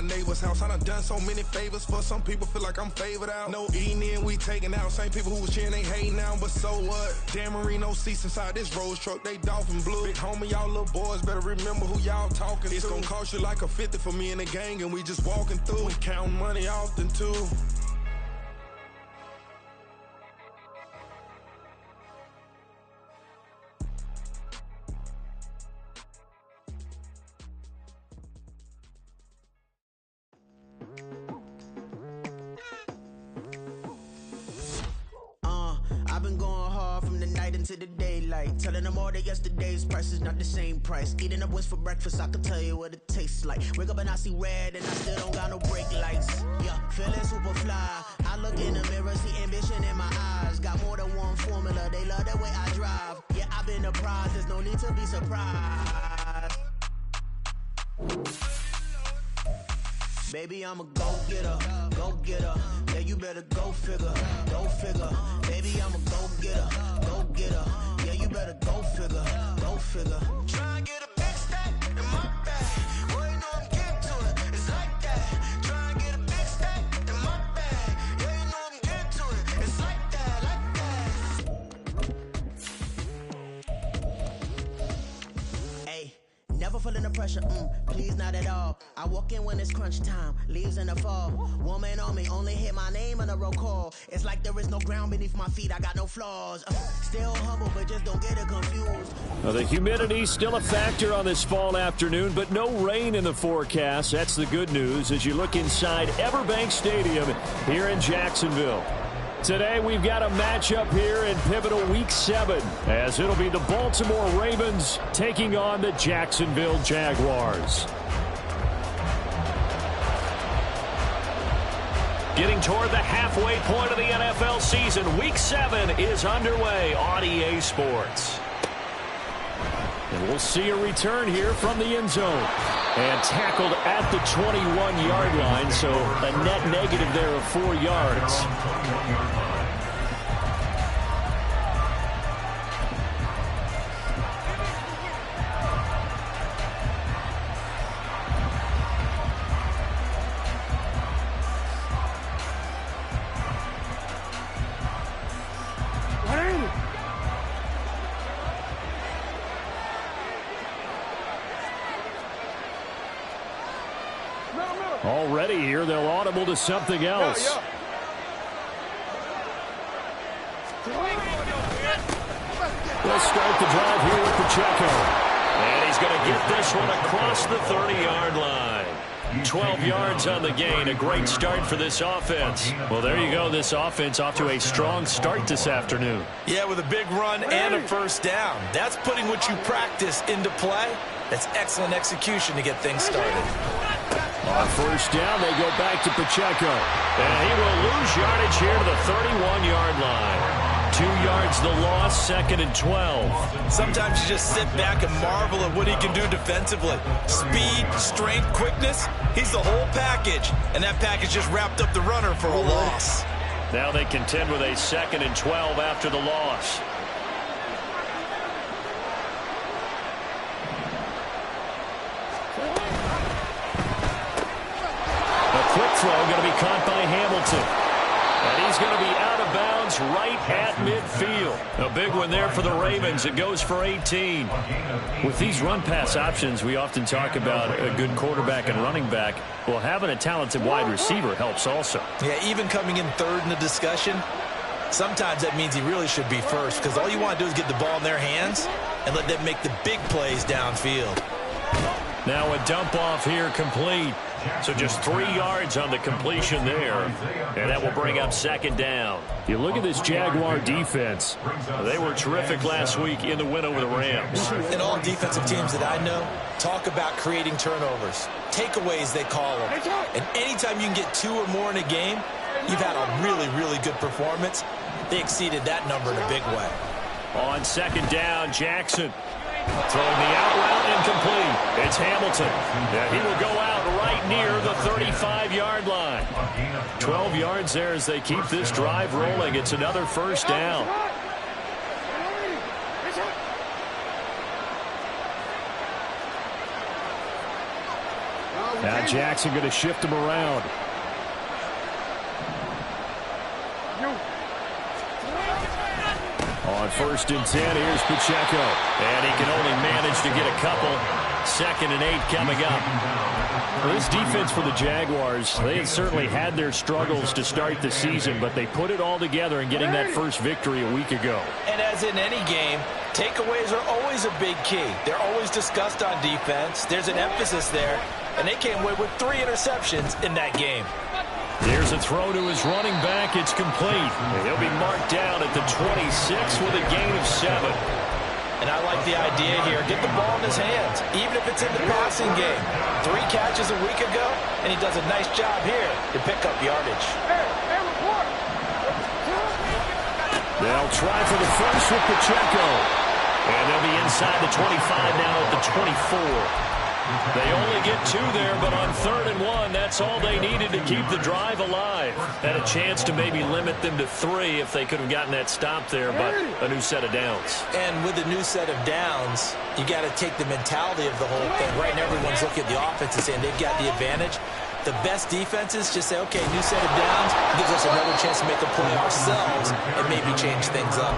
my neighbor's house. I done so many favors for some people, feel like I'm favored out. No eating in, we taking out. Same people who was cheering, they hating now, but so what? Dan Marino seats inside this Rolls truck, they dolphin blue. Big homie, y'all little boys better remember who y'all talking to. It's gonna cost you like a 50 for me and the gang, and we just walking through. We counting money often too. I've been going hard from the night into the daylight, telling them all that yesterday's price is not the same price. Eating up what's for breakfast, I can tell you what it tastes like. Wake up and I see red and I still don't got no brake lights. Yeah, feeling super fly. I look in the mirror, see ambition in my eyes. Got more than one formula, they love the way I drive. Yeah, I've been apprised, there's no need to be surprised. Baby, I'm a go-getter, go-getter. Yeah, you better go figure, go figure. Baby, I'm a go-getter, go-getter. Yeah, you better go figure, go figure. Try and get a big stack in my bag. Boy, you know I'm getting to it, it's like that. Try and get a big stack in my bag. Yeah, you know I'm getting to it, it's like that, Hey, never feeling the pressure, please not at all. I walk in when it's crunch time, leaves in the fall. Woman on me, only hit my name on a roll call. It's like there is no ground beneath my feet, I got no flaws. Still humble, but just don't get it confused. Well, the humidity still a factor on this fall afternoon, but no rain in the forecast. That's the good news as you look inside Everbank Stadium here in Jacksonville. Today we've got a matchup here in pivotal Week 7 as it'll be the Baltimore Ravens taking on the Jacksonville Jaguars. Getting toward the halfway point of the NFL season, Week 7 is underway on EA Sports. And we'll see a return here from the end zone. And tackled at the 21-yard line, so a net negative there of 4 yards. Already here, they'll audible to something else. They'll start the drive here with Pacheco. And he's going to get this one across the 30-yard line. 12 yards on the gain. A great start for this offense. Well, there you go. This offense off to a strong start this afternoon. Yeah, with a big run and a first down. That's putting what you practice into play. That's excellent execution to get things started. On first down, they go back to Pacheco. And he will lose yardage here to the 31-yard line. 2 yards the loss, 2nd and 12. Sometimes you just sit back and marvel at what he can do defensively. Speed, strength, quickness, he's the whole package. And that package just wrapped up the runner for a loss. Now they contend with a 2nd and 12 after the loss. Quick throw going to be caught by Hamilton. And he's going to be out of bounds right at midfield. A big one there for the Ravens. It goes for 18. With these run-pass options, we often talk about a good quarterback and running back. Well, having a talented wide receiver helps also. Yeah, even coming in third in the discussion, sometimes that means he really should be first because all you want to do is get the ball in their hands and let them make the big plays downfield. Now a dump off here complete. So just 3 yards on the completion there. And that will bring up 2nd down. You look at this Jaguar defense. They were terrific last week in the win over the Rams. And all defensive teams that I know talk about creating turnovers. Takeaways, they call them. And anytime you can get 2 or more in a game, you've had a really, really good performance. They exceeded that number in a big way. On 2nd down, Jackson. Throwing the out route incomplete. It's Hamilton. And he will go out right near the 35-yard line. 12 yards there as they keep this drive rolling. It's another first down. Now Jackson going to shift him around. On 1st and 10, here's Pacheco. And he can only manage to get a couple. 2nd and 8 coming up. Well, this defense for the Jaguars, they had certainly had their struggles to start the season, but they put it all together in getting that first victory a week ago. And as in any game, takeaways are always a big key. They're always discussed on defense. There's an emphasis there, and they came away with 3 interceptions in that game. Here's a throw to his running back. It's complete. He'll be marked down at the 26 with a gain of 7. And I like the idea here. Get the ball in his hands, even if it's in the passing game. 3 catches a week ago, and he does a nice job here to pick up yardage. They'll try for the first with Pacheco. And they'll be inside the 25 now at the 24. They only get 2 there, but on 3rd and 1, that's all they needed to keep the drive alive. Had a chance to maybe limit them to 3 if they could have gotten that stop there, but a new set of downs. And with a new set of downs, you got to take the mentality of the whole thing. Right now, everyone's looking at the offense and saying they've got the advantage. The best defenses just say, okay, new set of downs gives us another chance to make a play ourselves and maybe change things up.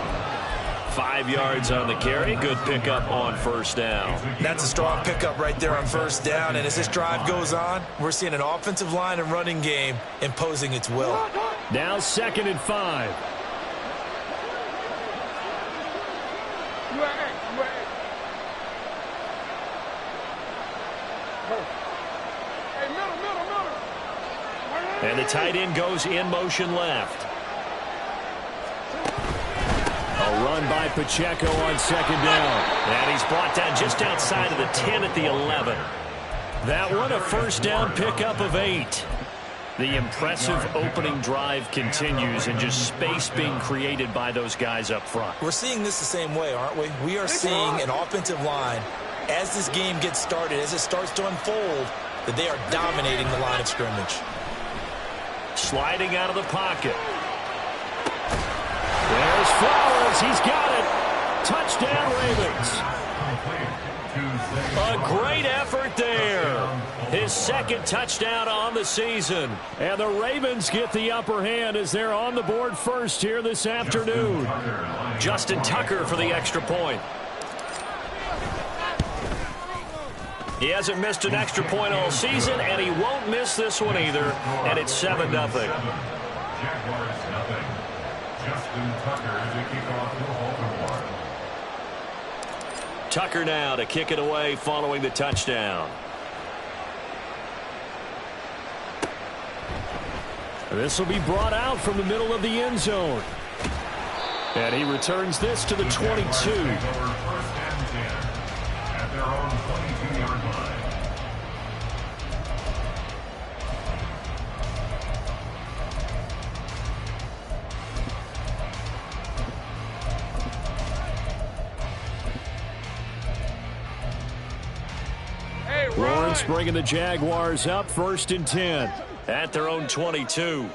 5 yards on the carry. Good pickup on 1st down. That's a strong pickup right there on 1st down. And as this drive goes on, we're seeing an offensive line and running game imposing its will. Now 2nd and 5. And the tight end goes in motion left. A run by Pacheco on 2nd down. And he's brought down just outside of the 10 at the 11. That one a 1st down pickup of 8. The impressive opening drive continues and just space being created by those guys up front. We're seeing this the same way, aren't we? We are seeing an offensive line, as this game gets started, as it starts to unfold, that they are dominating the line of scrimmage. Sliding out of the pocket. There's Flowers. He's got it. Touchdown, Ravens. A great effort there. His 2nd touchdown on the season. And the Ravens get the upper hand as they're on the board first here this afternoon. Justin Tucker for the extra point. He hasn't missed an extra point all season, and he won't miss this one either. And it's 7-0. Tucker now to kick it away following the touchdown. This will be brought out from the middle of the end zone. And he returns this to the 22. Lawrence bringing the Jaguars up 1st and 10 at their own 22.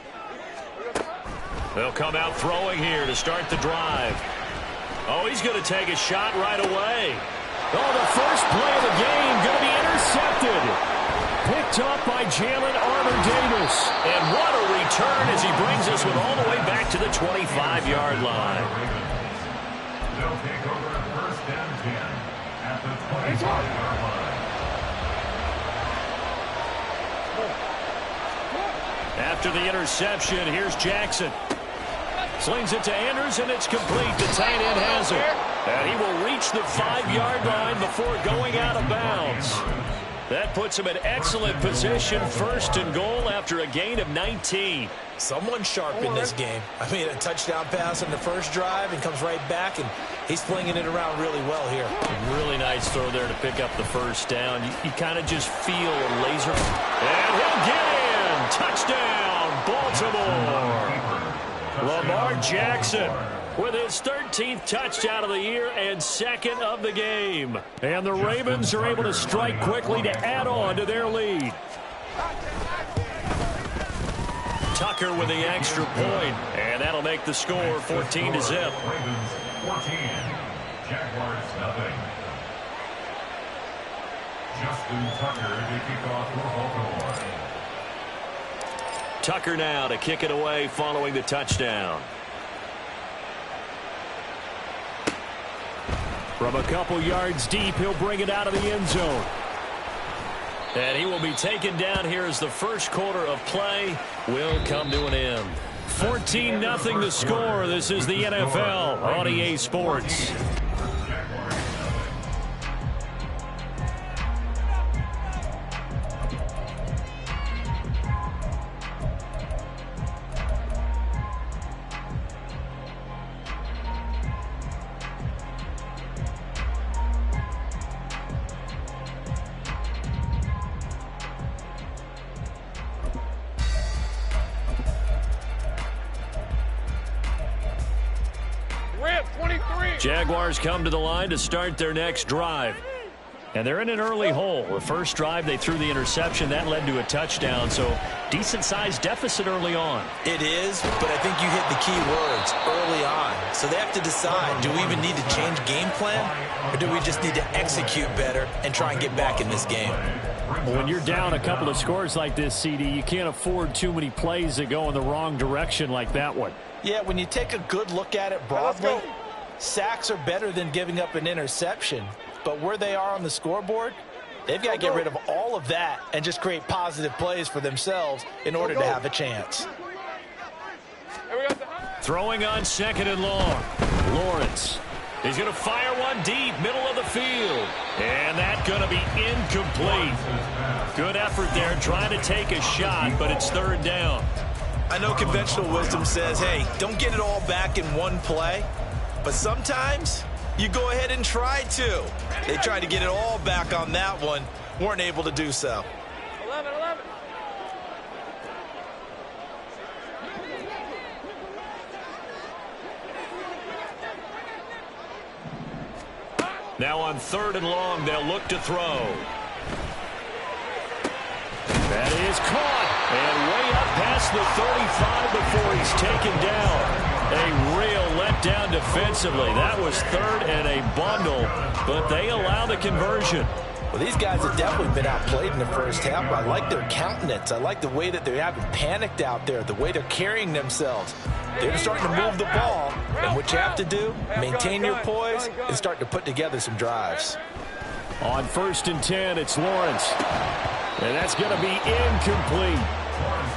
They'll come out throwing here to start the drive. Oh, he's going to take a shot right away. Oh, the first play of the game going to be intercepted. Picked up by Jalen Armour-Davis. And what a return as he brings us with all the way back to the 25-yard line. They'll take over 1st and 10 at the 25-yard line. After the interception, here's Jackson. Slings it to Andrews, and it's complete. The tight end has it. And he will reach the 5-yard line before going out of bounds. That puts him in excellent position, 1st and goal after a gain of 19. Someone sharp in this game. I mean, a touchdown pass on the first drive and comes right back, and he's flinging it around really well here. Really nice throw there to pick up the 1st down. You kind of just feel a laser. And he'll get in. Touchdown, Baltimore. Lamar Jackson with his 13th touchdown of the year and 2nd of the game. And the Ravens are able to strike quickly to add on to their lead. Tucker with the extra point, and that'll make the score 14-0. Ravens 14, Jaguars nothing. Justin Tucker to kick off for Baltimore. Tucker now to kick it away following the touchdown. From a couple yards deep, he'll bring it out of the end zone. And he will be taken down here as the first quarter of play will come to an end. 14-0 the score. This is the NFL on EA Sports. Jaguars come to the line to start their next drive. And they're in an early hole. The first drive, they threw the interception. That led to a touchdown. So decent-sized deficit early on. It is, but I think you hit the key words early on. So they have to decide, do we even need to change game plan? Or do we just need to execute better and try and get back in this game? Well, when you're down a couple of scores like this, CD, you can't afford too many plays that go in the wrong direction like that one. Yeah, when you take a good look at it broadly, sacks are better than giving up an interception. But where they are on the scoreboard, they've got to get rid of all of that and just create positive plays for themselves in order to have a chance. Throwing on 2nd and long. Lawrence. He's going to fire one deep, middle of the field. And that's going to be incomplete. Good effort there, trying to take a shot, but it's 3rd down. I know conventional wisdom says, hey, don't get it all back in one play. But sometimes you go ahead and try to. They tried to get it all back on that one. Weren't able to do so. 11. Now on 3rd and long, they'll look to throw. That is caught. And way up past the 35 before he's taken down. A real letdown defensively. That was 3rd and a bundle, but they allow the conversion. Well, these guys have definitely been outplayed in the first half. I like their countenance. I like the way that they haven't panicked out there, the way they're carrying themselves. They're starting to move the ball, and what you have to do, maintain your poise and start to put together some drives. On 1st and 10, it's Lawrence. And that's going to be incomplete.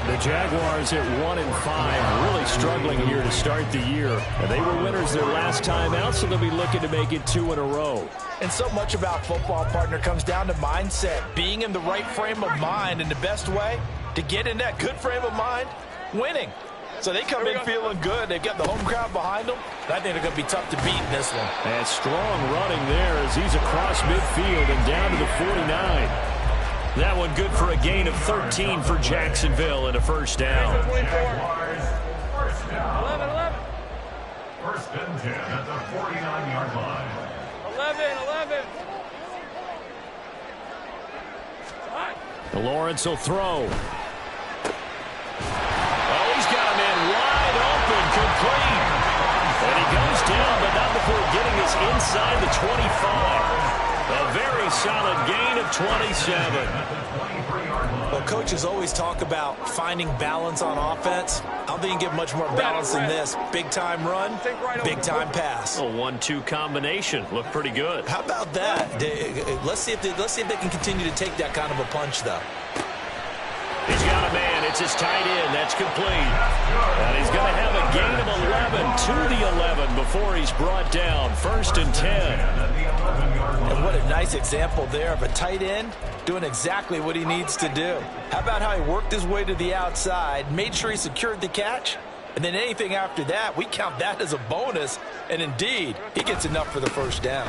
The Jaguars at 1-5, really struggling here to start the year. And they were winners their last time out, so they'll be looking to make it 2 in a row. And so much about football, partner, comes down to mindset, being in the right frame of mind. And the best way to get in that good frame of mind, winning. So they come in feeling good. They've got the home crowd behind them. And I think they're going to be tough to beat in this one. And strong running there as he's across midfield and down to the 49. That one good for a gain of 13 for Jacksonville and a 1st down. Jaguars, 1st down. 11. 1st and 10 at the 49-yard line. 11. Lawrence will throw. Oh, he's got a man wide open, complete. And he goes down, but not before getting us inside the 25. A very solid gain of 27. Well, coaches always talk about finding balance on offense. I don't think you can get much more balance than this. Big-time run, big-time pass. A 1-2 combination. Looked pretty good. How about that? Let's see if they can continue to take that kind of a punch, though. He's got a man. It's his tight end. That's complete. And he's going to have a gain of 11 to the 11 before he's brought down. 1st and 10. And what a nice example there of a tight end doing exactly what he needs to do. How about how he worked his way to the outside, made sure he secured the catch, and then anything after that, we count that as a bonus. And indeed, he gets enough for the 1st down.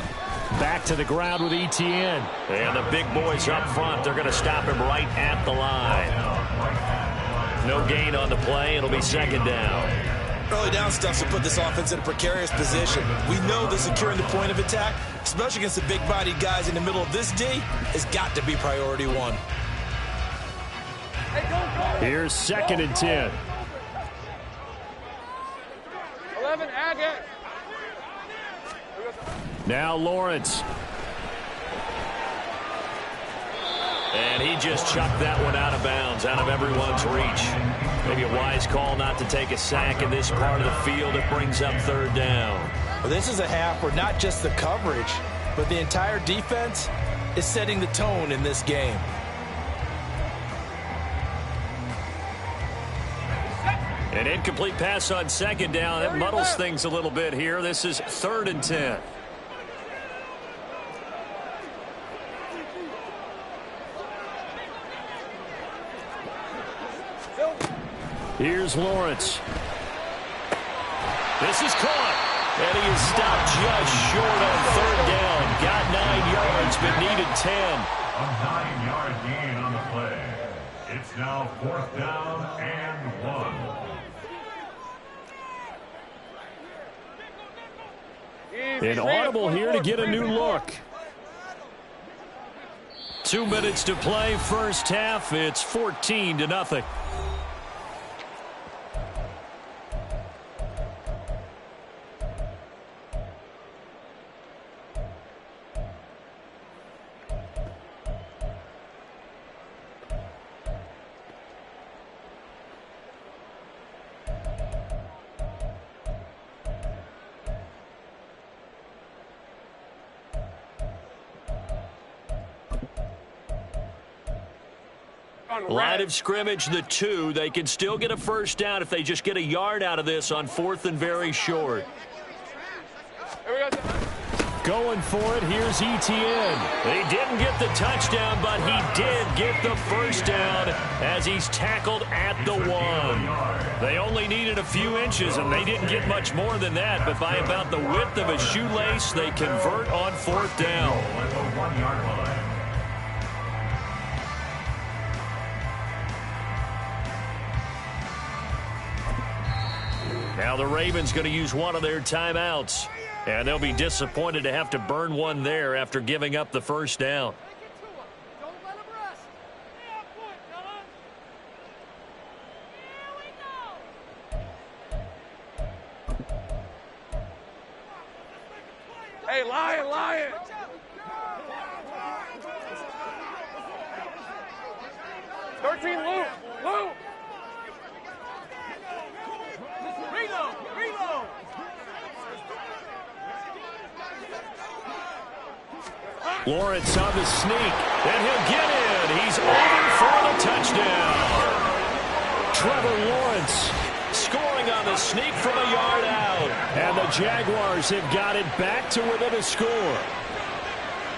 Back to the ground with ETN. And the big boys up front, they're going to stop him right at the line. No gain on the play. It'll be 2nd down. Early down stuff to put this offense in a precarious position. We know that securing the point of attack, especially against the big-bodied guys in the middle of this D, has got to be priority 1. Here's 2nd and 10. 11, Agate. Now Lawrence. And he just chucked that one out of bounds, out of everyone's reach. Maybe a wise call not to take a sack in this part of the field. It brings up third down. Well, this is a half where not just the coverage, but the entire defense is setting the tone in this game. An incomplete pass on second down. That muddles things a little bit here. This is 3rd and 10. Here's Lawrence. This is caught. And he is stopped just short on 3rd down. Got 9 yards, but needed 10. A 9-yard gain on the play. It's now 4th down and 1. An audible here to get a new look. 2 minutes to play, first half. It's 14-0. Line of scrimmage, the 2. They can still get a first down if they just get a yard out of this on 4th and very short. Going for it, here's Etienne. They didn't get the touchdown, but he did get the first down as he's tackled at the 1. They only needed a few inches, and they didn't get much more than that, but by about the width of a shoelace, they convert on 4th down. At the 1-yard line. Now the Ravens going to use one of their timeouts, and they'll be disappointed to have to burn one there after giving up the first down. Hey, Lion! 13, Luke! Reload! Lawrence on the sneak, and he'll get in. He's over for the touchdown. Trevor Lawrence scoring on the sneak from a yard out. And the Jaguars have got it back to within a score.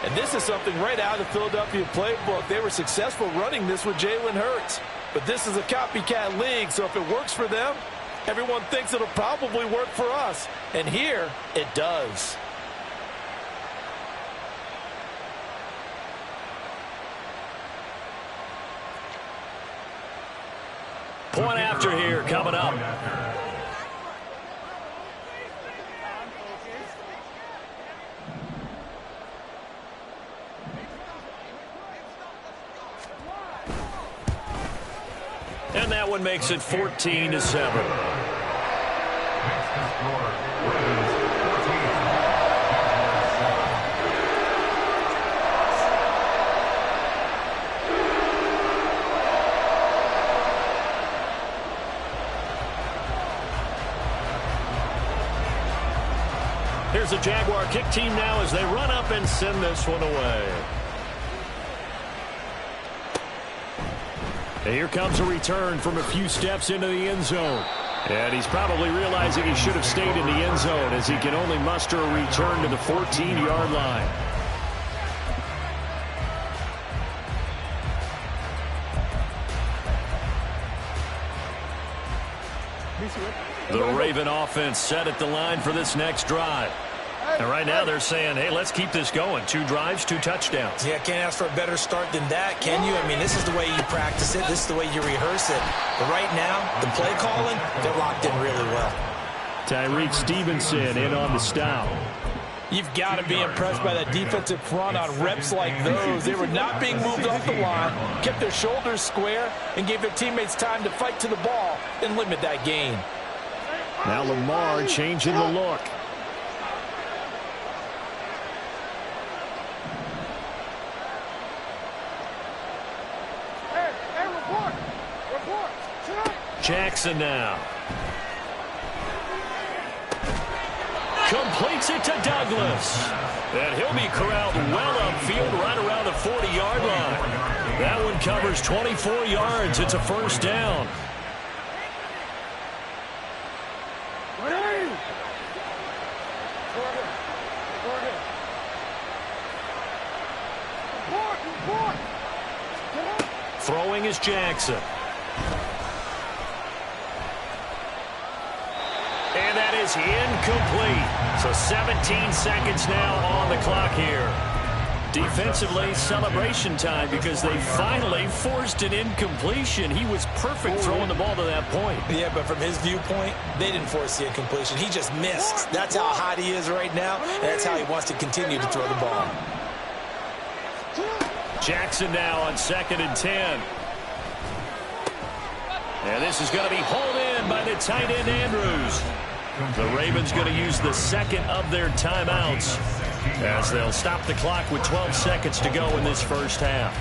And this is something right out of the Philadelphia playbook. They were successful running this with Jalen Hurts. But this is a copycat league, so if it works for them, everyone thinks it'll probably work for us. And here, it does. Point after here coming up. And that one makes it 14-7. Makes the score. Ravens 14. Here's the Jaguar kick team now as they run up and send this one away. And here comes a return from a few steps into the end zone. And he's probably realizing he should have stayed in the end zone as he can only muster a return to the 14-yard line. The Raven offense set at the line for this next drive. And right now they're saying, hey, let's keep this going. 2 drives, 2 touchdowns. Yeah, can't ask for a better start than that, can you? I mean, this is the way you practice it. This is the way you rehearse it. But right now, the play calling, they're locked in really well. Tyreek Stevenson in on the stop. You've got to be impressed by that defensive front on reps like those. They were not being moved off the line, kept their shoulders square, and gave their teammates time to fight to the ball and limit that gain. Now Lamar changing the look. Jackson now. Completes it to Douglas. And he'll be corralled well upfield right around the 40-yard line. That one covers 24 yards. It's a first down. Throwing is Jackson. And that is incomplete. So 17 seconds now on the clock here. Defensively, celebration time because they finally forced an incompletion. He was perfect throwing the ball to that point. Yeah, but from his viewpoint, they didn't force the incompletion. He just missed. That's how hot he is right now, and that's how he wants to continue to throw the ball. Jackson now on 2nd and 10. And this is going to be hauled in by the tight end, Andrews. The Ravens going to use the second of their timeouts as they'll stop the clock with 12 seconds to go in this first half.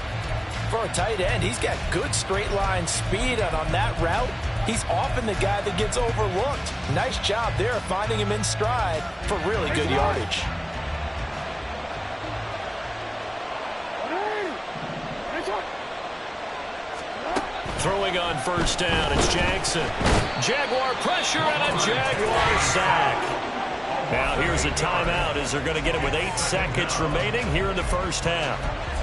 For a tight end, he's got good straight line speed, and on that route, he's often the guy that gets overlooked. Nice job there finding him in stride for really good yardage. Throwing on first down, it's Jackson. Jaguar pressure and a Jaguar sack. Now here's a timeout as they're going to get it with 8 seconds remaining here in the first half.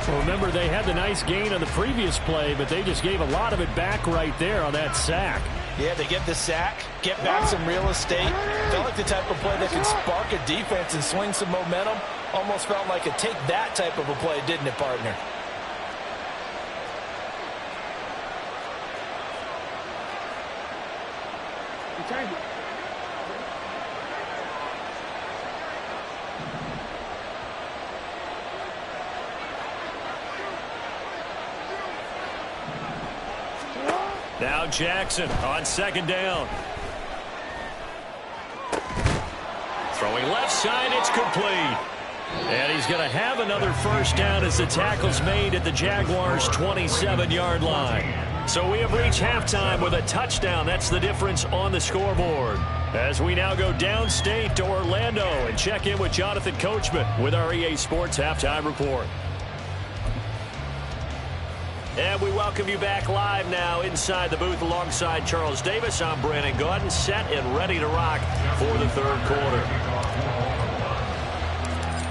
Well, remember, they had the nice gain on the previous play, but they just gave a lot of it back right there on that sack. Yeah, they get the sack, get back some real estate. Felt like the type of play that could spark a defense and swing some momentum. Almost felt like a take that type of a play, didn't it, partner? Now Jackson on 2nd down. Throwing left side, it's complete. And he's going to have another first down as the tackle's made at the Jaguars' 27-yard line. So we have reached halftime with a touchdown. That's the difference on the scoreboard. As we now go downstate to Orlando and check in with Jonathan Coachman with our EA Sports Halftime Report. And we welcome you back live now inside the booth alongside Charles Davis. I'm Brandon Gaudin, set and ready to rock for the third quarter.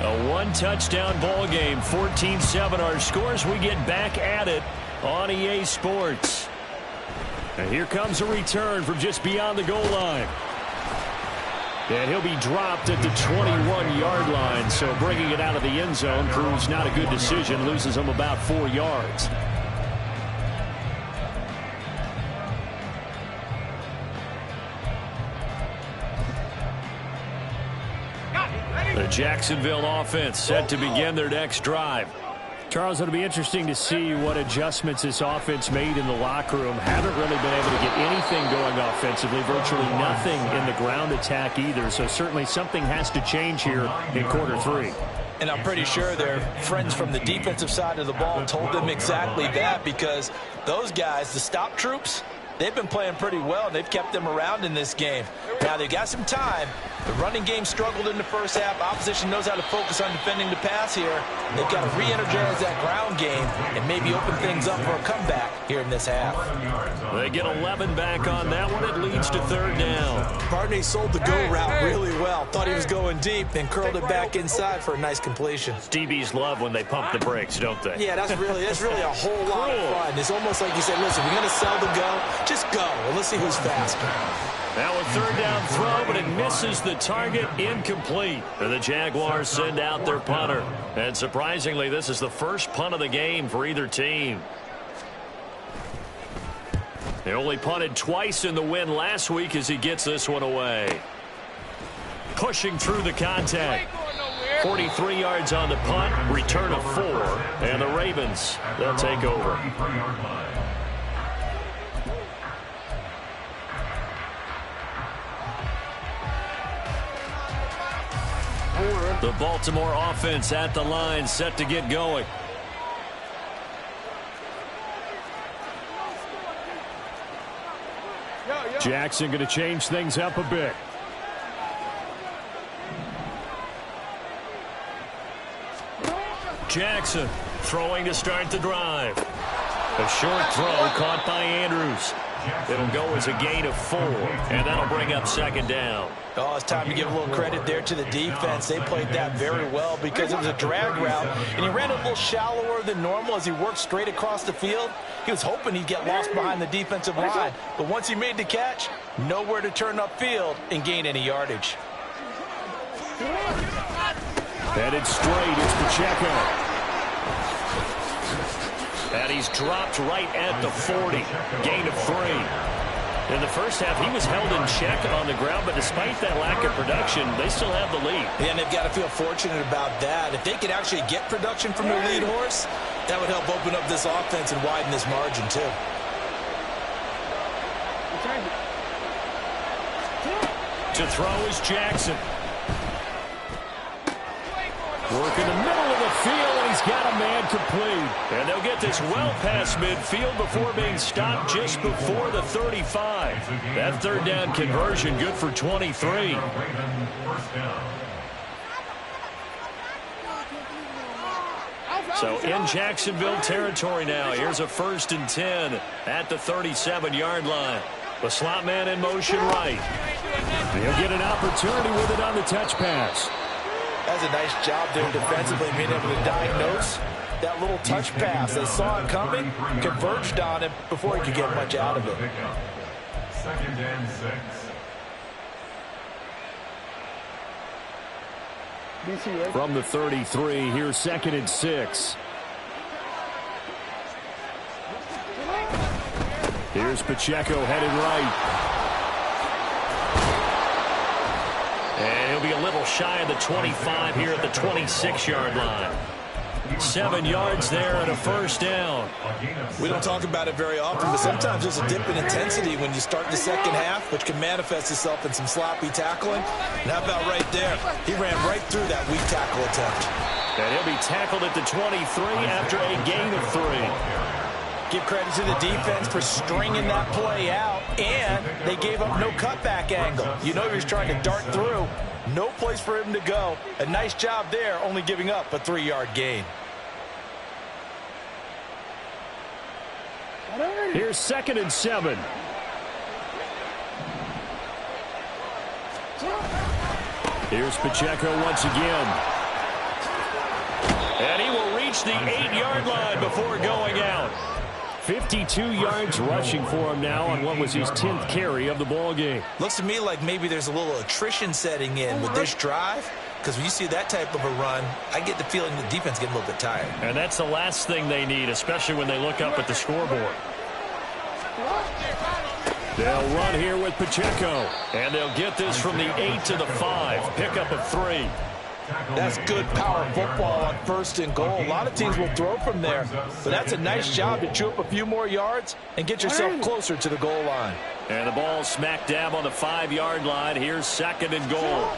A one-touchdown ball game, 14-7 our scores. We get back at it on EA Sports. And here comes a return from just beyond the goal line. And he'll be dropped at the 21-yard line, so bringing it out of the end zone proves not a good decision, loses him about 4 yards. The Jacksonville offense set to begin their next drive. Charles, it'll be interesting to see what adjustments this offense made in the locker room. Haven't really been able to get anything going offensively, virtually nothing in the ground attack either. So certainly something has to change here in quarter 3. And I'm pretty sure their friends from the defensive side of the ball told them exactly that, because those guys, the stop troops, they've been playing pretty well. They've kept them around in this game. Now they've got some time. The running game struggled in the first half. Opposition knows how to focus on defending the pass here. They've got to re-energize that ground game and maybe open things up for a comeback here in this half. They get 11 back on that one. It leads to 3rd down. Partney sold the go route really well. Thought he was going deep, then curled it back inside for a nice completion. DBs love when they pump the brakes, don't they? Yeah, that's really a whole lot of fun. It's almost like you said, listen, we're going to sell the go. Just go, and let's see who's faster. Now a 3rd down throw, but it misses the target, incomplete. And the Jaguars send out their punter. And surprisingly, this is the first punt of the game for either team. They only punted twice in the win last week as he gets this one away. Pushing through the contact. 43 yards on the punt, return of 4. And the Ravens, they'll take over. The Baltimore offense at the line, set to get going. Jackson going to change things up a bit. Jackson throwing to start the drive. A short throw caught by Andrews. It'll go as a gain of 4, and that'll bring up second down. Oh, it's time to give a little credit there to the defense. They played that very well because it was a drag route, and he ran a little shallower than normal as he worked straight across the field. He was hoping he'd get lost behind the defensive line, but once he made the catch, nowhere to turn upfield and gain any yardage. Headed straight, it's Pacheco. And he's dropped right at the 40. Gain of 3. In the first half, he was held in check on the ground, but despite that lack of production, they still have the lead. Yeah, and they've got to feel fortunate about that. If they could actually get production from their lead horse, that would help open up this offense and widen this margin, too. To throw is Jackson. Work in the middle of the field, and he's got a man complete. And they'll get this well past midfield before being stopped just before the 35. That third down conversion good for 23. So in Jacksonville territory now. Here's a 1st and 10 at the 37-yard line. The slot man in motion right. He'll get an opportunity with it on the touch pass. That's a nice job there defensively, being able to diagnose that little touch pass. They saw it coming, converged on him before he could get much out of it. 2nd and 6. From the 33, here's 2nd and 6. Here's Pacheco headed right. And he'll be a little shy of the 25 here at the 26-yard line. 7 yards there and a 1st down. We don't talk about it very often, but sometimes there's a dip in intensity when you start the second half, which can manifest itself in some sloppy tackling. And how about right there? He ran right through that weak tackle attempt. And he'll be tackled at the 23 after a gain of 3. Give credit to the defense for stringing that play out, and they gave up no cutback angle. You know he was trying to dart through. No place for him to go. A nice job there, only giving up a 3-yard gain. Here's 2nd and 7. Here's Pacheco once again. And he will reach the 8-yard line before going out. 52 yards rushing for him now on what was his 10th carry of the ball game. Looks to me like maybe there's a little attrition setting in with this drive, because when you see that type of a run, I get the feeling the defense getting a little bit tired. And that's the last thing they need, especially when they look up at the scoreboard. They'll run here with Pacheco, and they'll get this from the 8 to the 5. Pickup of 3. That's good power football on 1st and goal. A lot of teams will throw from there, but that's a nice job to chew up a few more yards and get yourself closer to the goal line. And the ball smack dab on the 5-yard line. Here's 2nd and goal.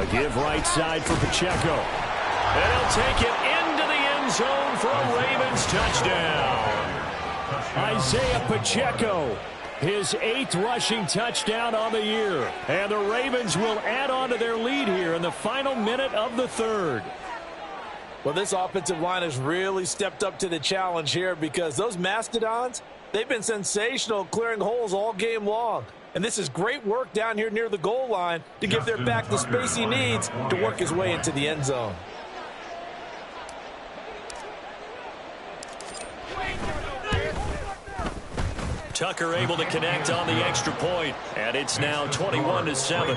A give right side for Pacheco. And he'll take it into the end zone for a Ravens touchdown. Isaiah Pacheco, his 8th rushing touchdown on the year. And the Ravens will add on to their lead here in the final minute of the 3rd. Well, this offensive line has really stepped up to the challenge here, because those Mastodons, they've been sensational clearing holes all game long. And this is great work down here near the goal line to give their back the space he needs to work his way into the end zone. Tucker able to connect on the extra point, and it's now 21-7. 21.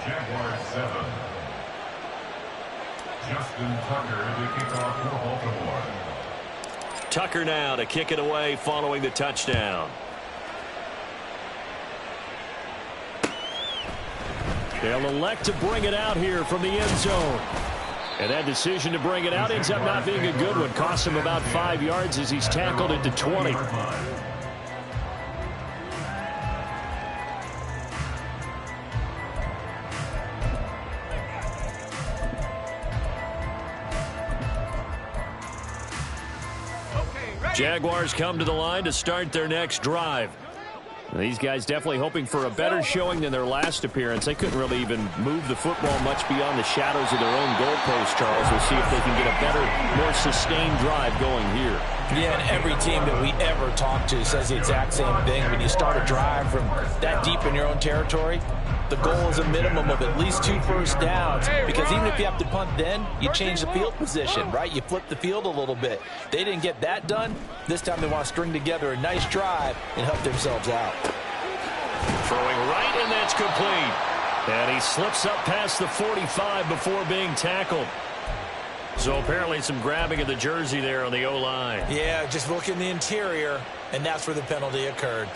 Jaguars 7. Justin Tucker to kick off for Baltimore. Tucker now to kick it away following the touchdown. They'll elect to bring it out here from the end zone. And that decision to bring it out ends up not being a good one. Costs him about 5 yards as he's tackled at the 20. Jaguars come to the line to start their next drive. These guys definitely hoping for a better showing than their last appearance. They couldn't really even move the football much beyond the shadows of their own goalpost, Charles. We'll see if they can get a better, more sustained drive going here. Yeah, and every team that we ever talk to says the exact same thing. When you start a drive from that deep in your own territory, the goal is a minimum of at least 2 first downs, because even if you have to punt then, you change the field position, right? You flip the field a little bit. They didn't get that done. This time they want to string together a nice drive and help themselves out. Throwing right, and that's complete. And he slips up past the 45 before being tackled. So apparently some grabbing of the jersey there on the O-line. Yeah, just look in the interior, and that's where the penalty occurred.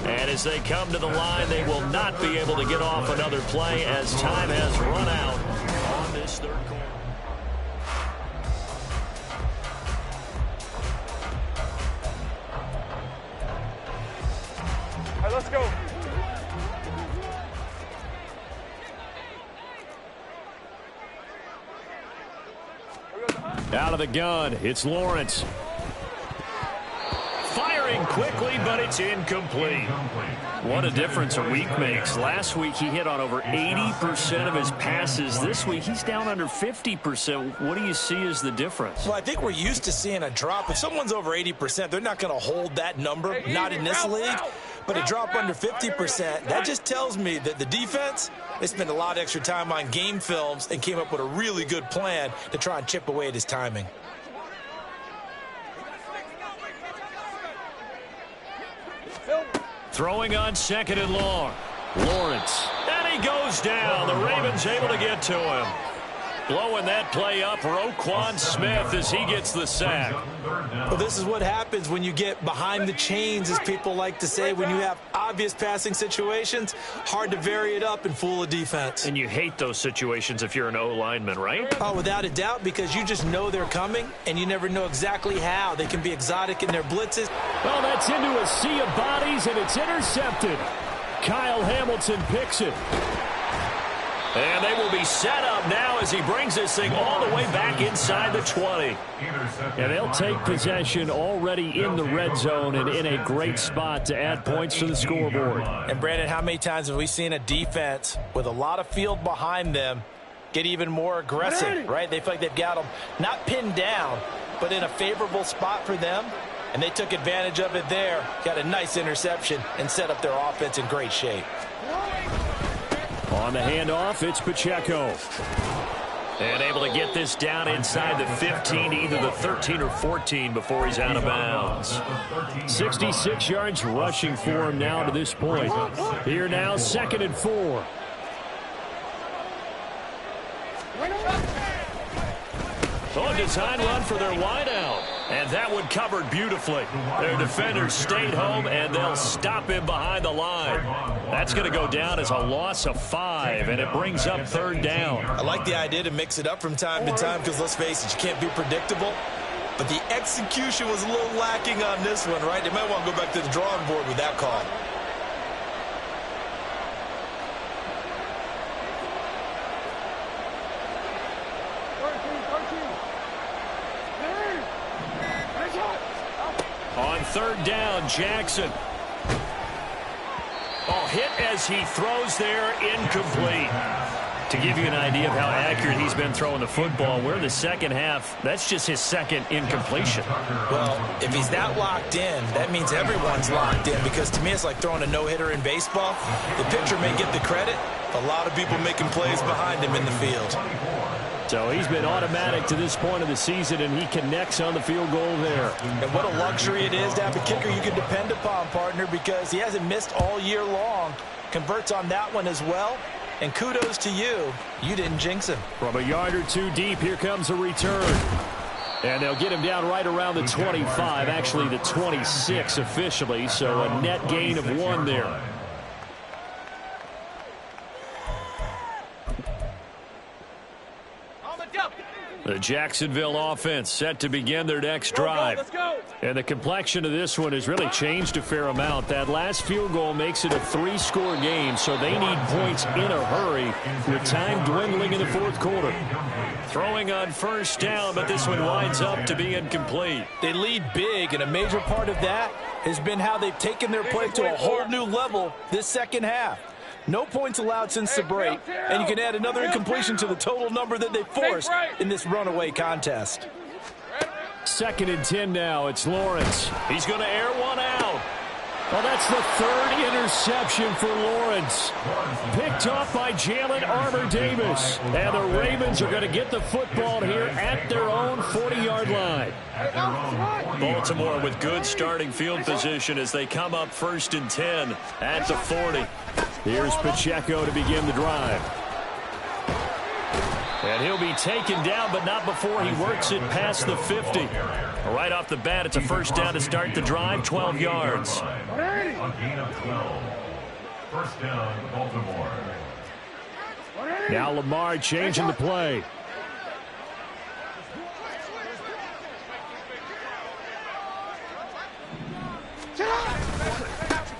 And as they come to the line, they will not be able to get off another play as time has run out on this third quarter. All right, let's go. Out of the gun, it's Lawrence. Firing quickly, but it's incomplete. What a difference a week makes. Last week he hit on over 80% of his passes. This week he's down under 50%. What do you see as the difference? Well, I think we're used to seeing a drop. If someone's over 80%, they're not going to hold that number, not in this league. But a drop under 50%, that just tells me that the defense, they spent a lot of extra time on game films and came up with a really good plan to try and chip away at his timing. Throwing on second and long. Lawrence. And he goes down. The Ravens able to get to him. Blowing that play up, Roquan Smith, as he gets the sack. Well, this is what happens when you get behind the chains, as people like to say. When you have obvious passing situations, hard to vary it up and fool a defense. And you hate those situations if you're an O-lineman, right? Oh, without a doubt, because you just know they're coming, and you never know exactly how. They can be exotic in their blitzes. Well, that's into a sea of bodies, and it's intercepted. Kyle Hamilton picks it. And they will be set up now as he brings this thing all the way back inside the 20. And they'll take possession already in the red zone and in a great spot to add points to the scoreboard. And, Brandon, how many times have we seen a defense with a lot of field behind them get even more aggressive, right? They feel like they've got them not pinned down, but in a favorable spot for them. And they took advantage of it there, got a nice interception, and set up their offense in great shape. On the handoff, it's Pacheco. And able to get this down inside the 15, either the 13 or 14 before he's out of bounds. 66 yards rushing for him now to this point. Here now, 2nd and 4. Oh, design run for their wideout. And that one covered beautifully. Their defenders stayed home, and they'll stop him behind the line. That's going to go down as a loss of 5, and it brings up 3rd down. I like the idea to mix it up from time to time because, let's face it, you can't be predictable. But the execution was a little lacking on this one, right? They might want to go back to the drawing board with that call. On 3rd down, Jackson. Oh, hit as he throws there, incomplete. To give you an idea of how accurate he's been throwing the football, we're in the second half. That's just his 2nd incompletion. Well, if he's that locked in, that means everyone's locked in, because to me it's like throwing a no-hitter in baseball. The pitcher may get the credit, a lot of people making plays behind him in the field. So he's been automatic to this point of the season, and he connects on the field goal there. And what a luxury it is to have a kicker you can depend upon, partner, because he hasn't missed all year long. Converts on that one as well. And kudos to you. You didn't jinx him. From a yard or two deep, here comes a return. And they'll get him down right around the 25, actually the 26 officially, so a net gain of 1 there. The Jacksonville offense set to begin their next drive. Let's go. And the complexion of this one has really changed a fair amount. That last field goal makes it a 3-score game, so they need points in a hurry with time dwindling in the fourth quarter. Throwing on first down, but this one winds up to be incomplete. They lead big, and a major part of that has been how they've taken their play to a whole new level this second half. No points allowed since the break, and you can add another incompletion to the total number that they forced in this runaway contest. 2nd and 10 now. It's Lawrence. He's going to air one out. Well, that's the 3rd interception for Lawrence. Picked off by Jalen Armour-Davis. And the Ravens are going to get the football here at their own 40-yard line. Baltimore with good starting field position as they come up 1st and 10 at the 40. Here's Pacheco to begin the drive. And he'll be taken down, but not before he works it past the 50. Right off the bat, it's a first down to start the drive, 12 yards. A gain of 12. First down, Baltimore. Now Lamar changing the play.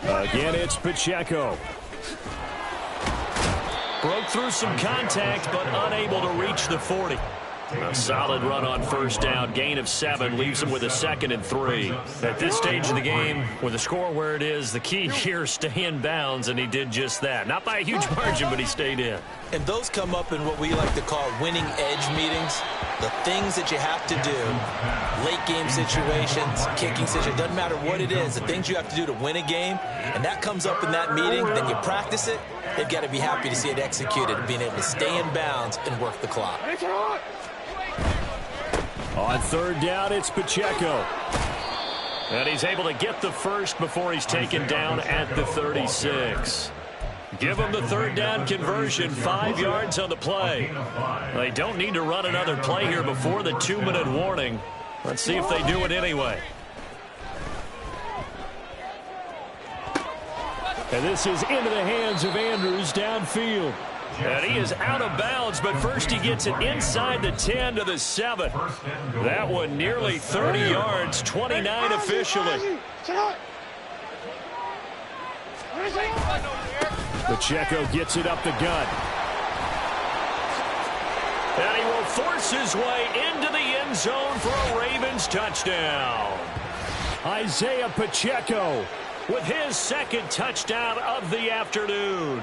Again, it's Pacheco. Broke through some contact, but unable to reach the 40. A solid run on first down. Gain of 7 leaves him with a 2nd and 3. At this stage of the game, with the score where it is, the key here is stay in bounds, and he did just that. Not by a huge margin, but he stayed in. And those come up in what we like to call winning edge meetings. The things that you have to do, late game situations, kicking situations, doesn't matter what it is, the things you have to do to win a game, and that comes up in that meeting, then you practice it, they've got to be happy to see it executed, being able to stay in bounds and work the clock. On 3rd down, it's Pacheco. And he's able to get the first before he's taken down at the 36. Give him the 3rd down conversion, 5 yards on the play. They don't need to run another play here before the 2-minute warning. Let's see if they do it anyway. And this is into the hands of Andrews downfield. And he is out of bounds, but first he gets it inside the 10 to the 7. That one nearly 30 yards, 29 officially. Pacheco gets it up the gut. And he will force his way into the end zone for a Ravens touchdown. Isaiah Pacheco with his 2nd touchdown of the afternoon.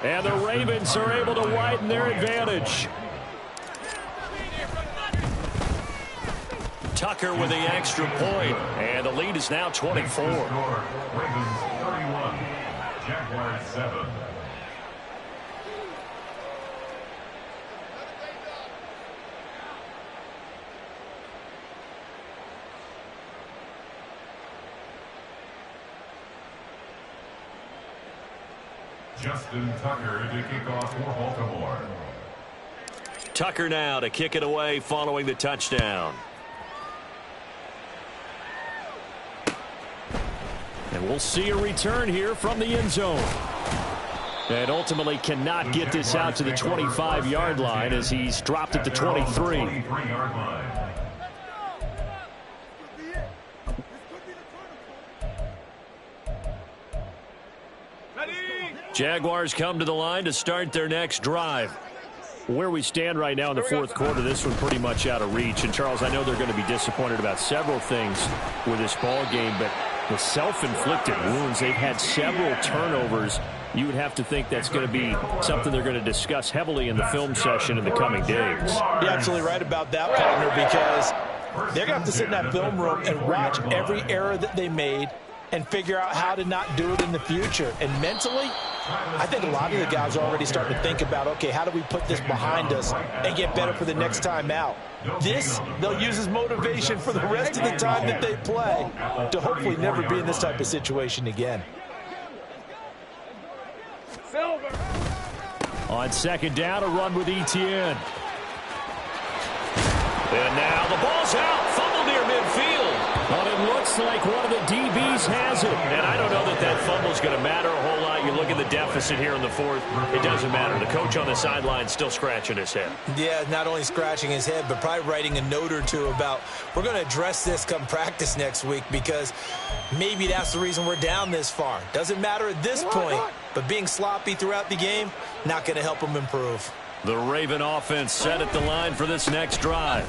And the Ravens are able to widen their advantage. Tucker with the extra point, and the lead is now 24. Ravens 31, Jaguars 7. Justin Tucker to kick off for Baltimore. Tucker now to kick it away following the touchdown. And we'll see a return here from the end zone. And ultimately cannot get this out to the 25-yard line as he's dropped at the 23. 23-yard line. Jaguars come to the line to start their next drive. Where we stand right now in the fourth quarter, this one pretty much out of reach. And, Charles, I know they're going to be disappointed about several things with this ball game, but the self-inflicted wounds, they've had several turnovers. You would have to think that's going to be something they're going to discuss heavily in the film session in the coming days. You're absolutely right about that, partner, because they're going to have to sit in that film room and watch every error that they made and figure out how to not do it in the future. And mentally, I think a lot of the guys are already starting to think about, okay, how do we put this behind us and get better for the next time out? This, they'll use as motivation for the rest of the time that they play to hopefully never be in this type of situation again. On 2nd down, a run with Etienne. And now the ball's out, fumble near midfield. But it looks like one of the DBs has it. And I don't know that that fumble's going to matter a whole lot. You look at the deficit here in the fourth, it doesn't matter. The coach on the sideline still scratching his head. Yeah, not only scratching his head, but probably writing a note or two about, we're going to address this come practice next week, because maybe that's the reason we're down this far. Doesn't matter at this point, but being sloppy throughout the game, not going to help them improve. The Raven offense set at the line for this next drive.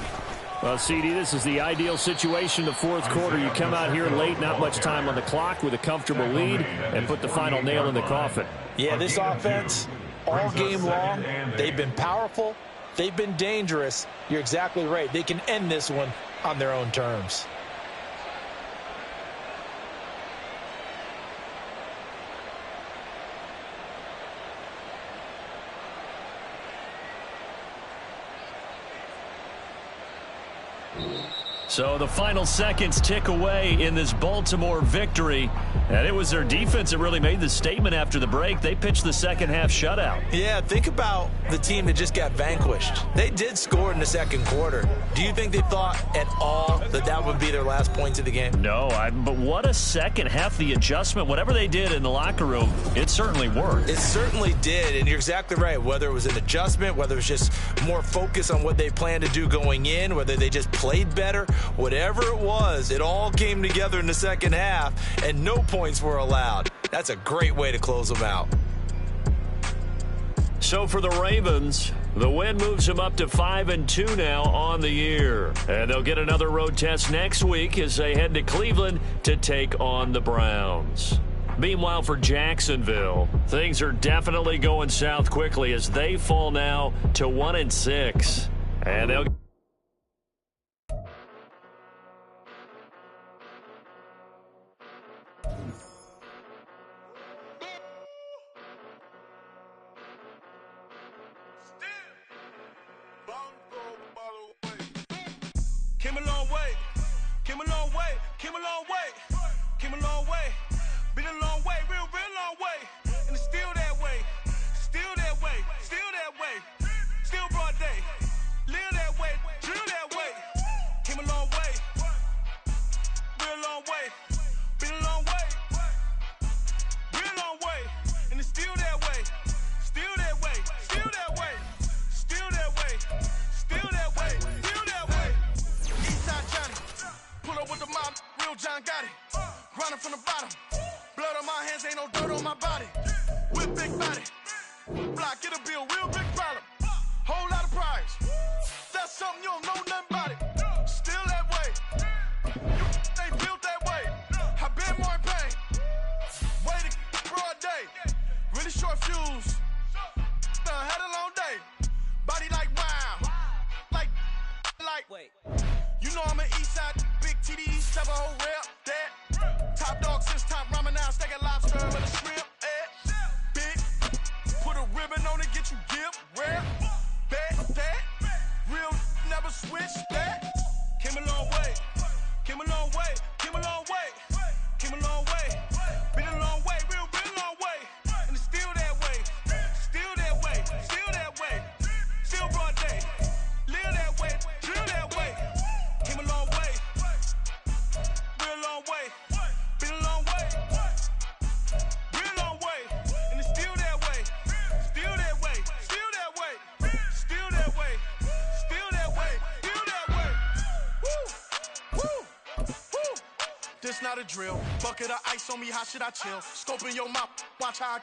Well, CD, this is the ideal situation, the fourth quarter. You come out here late, not much time on the clock, with a comfortable lead, and put the final nail in the coffin. Yeah, this offense, all game long, they've been powerful, they've been dangerous. You're exactly right. They can end this one on their own terms. So the final seconds tick away in this Baltimore victory. And it was their defense that really made the statement after the break. They pitched the second half shutout. Yeah, think about the team that just got vanquished. They did score in the second quarter. Do you think they thought at all that that would be their last points of the game? No, but what a second half. The adjustment, whatever they did in the locker room, it certainly worked. It certainly did, and you're exactly right. Whether it was an adjustment, whether it was just more focus on what they planned to do going in, whether they just played better, whatever it was, it all came together in the second half, and no points were allowed. That's a great way to close them out. So for the Ravens, the win moves them up to 5-2 now on the year. And they'll get another road test next week as they head to Cleveland to take on the Browns. Meanwhile, for Jacksonville, things are definitely going south quickly as they fall now to 1-6. And they'll Came a long way, came a long way, came a long way, came a long way, been a long way, real long way, and it's still that way, still that way, still that way, still broad day, live that way, drill that way, came a long way, real long way, been a long way, real long way, and it's still that way, still that way, still that way, still that way, still that way, still that way. Eastside Johnny, pull up with the mob, real John Gotti. Grinding from the bottom, blood on my hands, ain't no dirt on my body. With big body, block, get a bill, real big problem. Whole lot of prize, that's something you don't know nothing about it. Still that way, they built that way. I been more in pain, way to broad day. Really short fuse, had a long day. Body like wow, like. Wait. You know I'm an east side, big TDs, have a whole rep, that. Top dog since top ramen now, steak and lobster with a shrimp, big. Put a ribbon on it, get you gift, rare, bet, that. Real, never switch, that. Came a long way, came a long way, came a long way, came a long way. Been a long way, real long way. And it's still that way, still that way, still that way. Still broad day, live that way, drill that way. Came a long way, real long way, been a long way, real long way, and it's still that way, still that way, still that way, still that way, still that way, still that way. Woo, woo, woo. This not a drill, bucket of ice on me, how should I chill? Scoping your mouth, watch how I